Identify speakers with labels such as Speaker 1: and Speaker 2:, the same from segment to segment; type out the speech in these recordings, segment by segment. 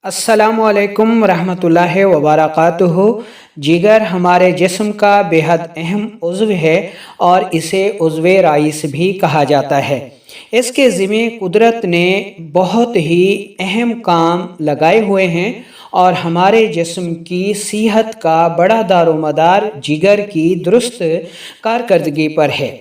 Speaker 1: अस्सलामुअलैकुम रहमतुल्लाहि व बरकातुहू। जिगर हमारे जिस्म का बेहद अहम उज़्व है और इसे उज़्व राइस भी कहा जाता है। इसके ज़िम्मे कुदरत ने बहुत ही अहम काम लगाए हुए हैं और हमारे जिस्म की सेहत का बड़ा दारोमदार जिगर की दुरुस्त कारकर्दगी पर है।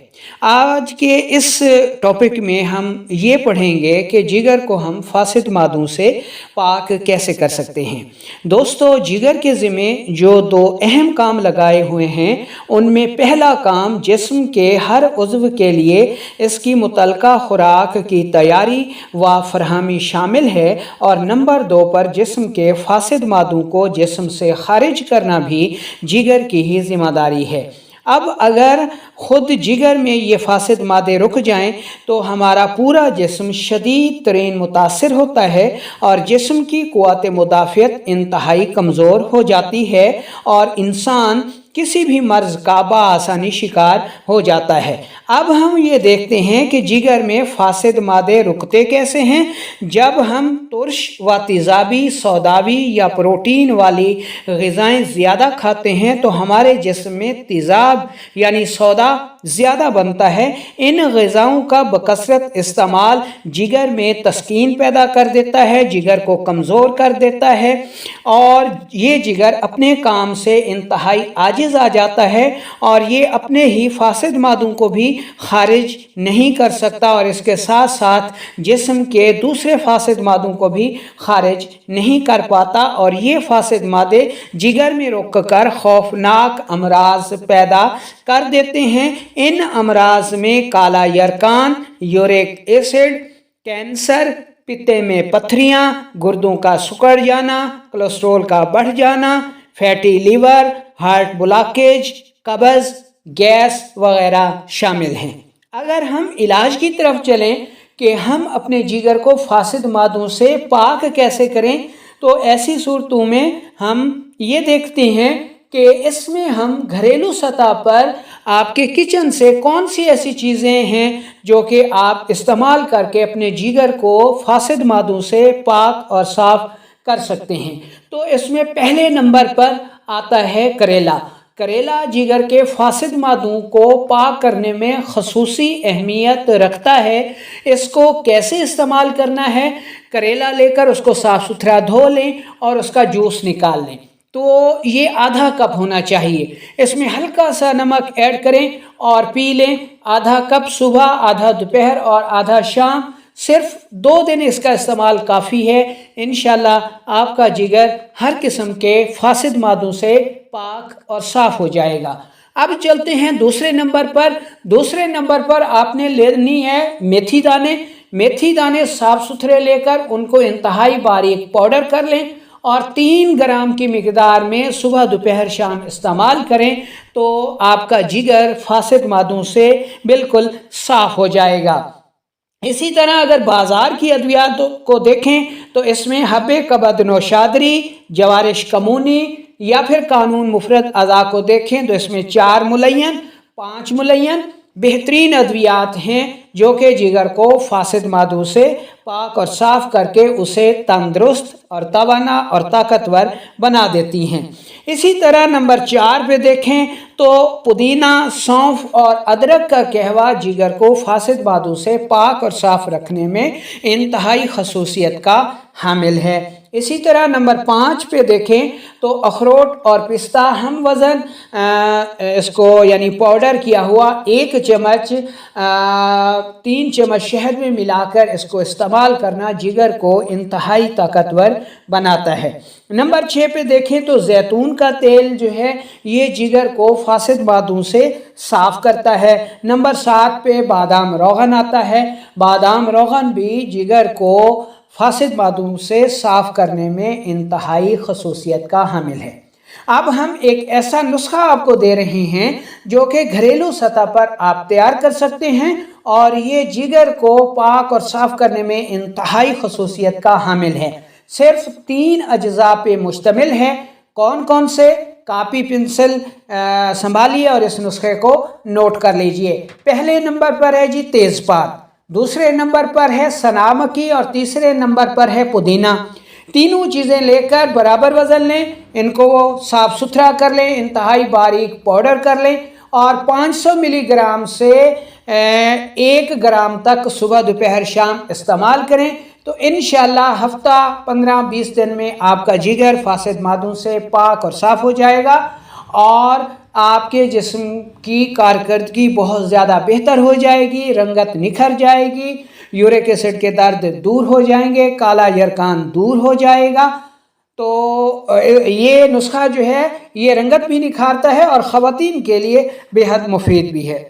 Speaker 1: आज के इस टॉपिक में हम ये पढ़ेंगे कि जिगर को हम फासिद मादों से पाक कैसे कर सकते हैं। दोस्तों, जिगर के ज़िम्मे जो दो अहम काम लगाए हुए हैं, उनमें पहला काम जिस्म के हर उज़्व के लिए इसकी मुतल्लिका खुराक की तैयारी व फरहमी शामिल है और नंबर 2 पर जिस्म के फासिद मादों को जिस्म से खारिज करना भी जिगर की ही ज़िम्मेदारी है। अब अगर ख़ुद जिगर में ये फासिद मादे रुक जाएं तो हमारा पूरा जिस्म शदीद तरीन मुतासिर होता है और जिस्म की क़ुव्वत मुदाफ़ियत इंतहाई कमज़ोर हो जाती है और इंसान किसी भी मर्ज़ का बआसानी शिकार हो जाता है। अब हम ये देखते हैं कि जिगर में फासिद मादे रुकते कैसे हैं। जब हम तुर्श व तेज़ाबी, सौदावी या प्रोटीन वाली ग़िज़ाएँ ज़्यादा खाते हैं तो हमारे जिस्म में तेज़ाब यानी सौदा ज़्यादा बनता है। इन ग़िज़ाओं का बकसरत इस्तेमाल जिगर में तस्कीन पैदा कर देता है, जिगर को कमज़ोर कर देता है और ये जिगर अपने काम से इंतहाई आजिज़ आ जाता है और ये अपने ही फासिद मादों को भी खारिज नहीं कर सकता और इसके साथ साथ जिस्म के दूसरे फासिद मादों को भी खारिज नहीं कर पाता और ये फासिद मादे जिगर में रुक कर खौफनाक अमराज पैदा कर देते हैं। इन अमराज में काला यरकान, यूरिक एसिड, कैंसर, पित्ते में पथरियाँ, गुर्दों का सिकुड़ जाना, कोलेस्ट्रॉल का बढ़ जाना, फैटी लीवर, हार्ट ब्लॉकेज, कब्ज़, गैस वगैरह शामिल हैं। अगर हम इलाज की तरफ चलें कि हम अपने जिगर को फासिद मादों से पाक कैसे करें, तो ऐसी सूरतों में हम ये देखते हैं कि इसमें हम घरेलू सतह पर आपके किचन से कौन सी ऐसी चीज़ें हैं जो कि आप इस्तेमाल करके अपने जिगर को फासिद मादों से पाक और साफ़ कर सकते हैं। तो इसमें पहले नंबर पर आता है करेला। करेला जिगर के फासिद मादों को पाक करने में ख़ुसूसी अहमियत रखता है। इसको कैसे इस्तेमाल करना है, करेला लेकर उसको साफ़ सुथरा धो लें और उसका जूस निकाल लें। तो ये आधा कप होना चाहिए। इसमें हल्का सा नमक ऐड करें और पी लें। आधा कप सुबह, आधा दोपहर और आधा शाम। सिर्फ 2 दिन इसका इस्तेमाल काफ़ी है। इंशाल्लाह आपका जिगर हर किस्म के फासिद मादों से पाक और साफ़ हो जाएगा। अब चलते हैं दूसरे नंबर पर। दूसरे नंबर पर आपने लेनी है मेथी दाने। मेथी दाने साफ़ सुथरे लेकर उनको इंतहाई बारीक पाउडर कर लें और 3 ग्राम की मिकदार में सुबह दोपहर शाम इस्तेमाल करें तो आपका जिगर फासिद मादों से बिल्कुल साफ़ हो जाएगा। इसी तरह अगर बाज़ार की अद्वियात को देखें तो इसमें हब्बे कबद नौशादरी, जवारिश कमूनी या फिर कानून मुफरद अज़ा को देखें तो इसमें 4 मुलय्यन, 5 मुलय्यन बेहतरीन अद्वियात हैं जो कि जिगर को फासिद मादों से पाक और साफ़ करके उसे तंदुरुस्त और तवाना और ताकतवर बना देती हैं। इसी तरह नंबर 4 पे देखें तो पुदीना, सौंफ और अदरक का कहवा जिगर को फासिद मादों से पाक और साफ़ रखने में इंतहाई खसूसियत का हामिल है। इसी तरह नंबर 5 पे देखें तो अखरोट और पिस्ता हम वज़न इसको यानी पाउडर किया हुआ 1 चम्मच 3 चम्मच शहद में मिलाकर इसको इस्तेमाल करना जिगर को इंतहाई ताकतवर बनाता है। नंबर 6 पे देखें तो जैतून का तेल जो है ये जिगर को फासिद मादों से साफ़ करता है। नंबर 7 पे बादाम रोगन आता है। बादाम रोगन भी जिगर को फासिद मादों से साफ़ करने में इंतहाई खसूसियत का हामिल है। अब हम एक ऐसा नुस्खा आपको दे रहे हैं जो कि घरेलू सतह पर आप तैयार कर सकते हैं और ये जिगर को पाक और साफ़ करने में इंतहाई खसूसियत का हामिल है। सिर्फ 3 अज्जा पे मुश्तमिल है। कौन कौन से? कापी पेंसिल संभालिए और इस नुस्खे को नोट कर लीजिए। पहले नंबर पर है जी तेज़पात, दूसरे नंबर पर है सनामकी और तीसरे नंबर पर है पुदीना। تینوں چیزیں لے کر برابر وزن لیں، ان کو صاف ستھرا کر لیں، انتہائی باریک پاؤڈر کر لیں اور 500 ملی گرام سے 1 گرام تک صبح دوپہر شام استعمال کریں تو انشاءاللہ ہفتہ 15-20 دن میں آپ کا جگر فاسد مادوں سے پاک اور صاف ہو جائے گا اور آپ کے جسم کی کارکردگی بہت زیادہ بہتر ہو جائے گی، رنگت نکھر جائے گی، یورک ایسڈ کے درد دور ہو جائیں گے، کالا یرقان دور ہو جائے گا۔ تو یہ نسخہ جو ہے یہ رنگت بھی نکھارتا ہے اور خواتین کے لیے بے حد مفید بھی ہے۔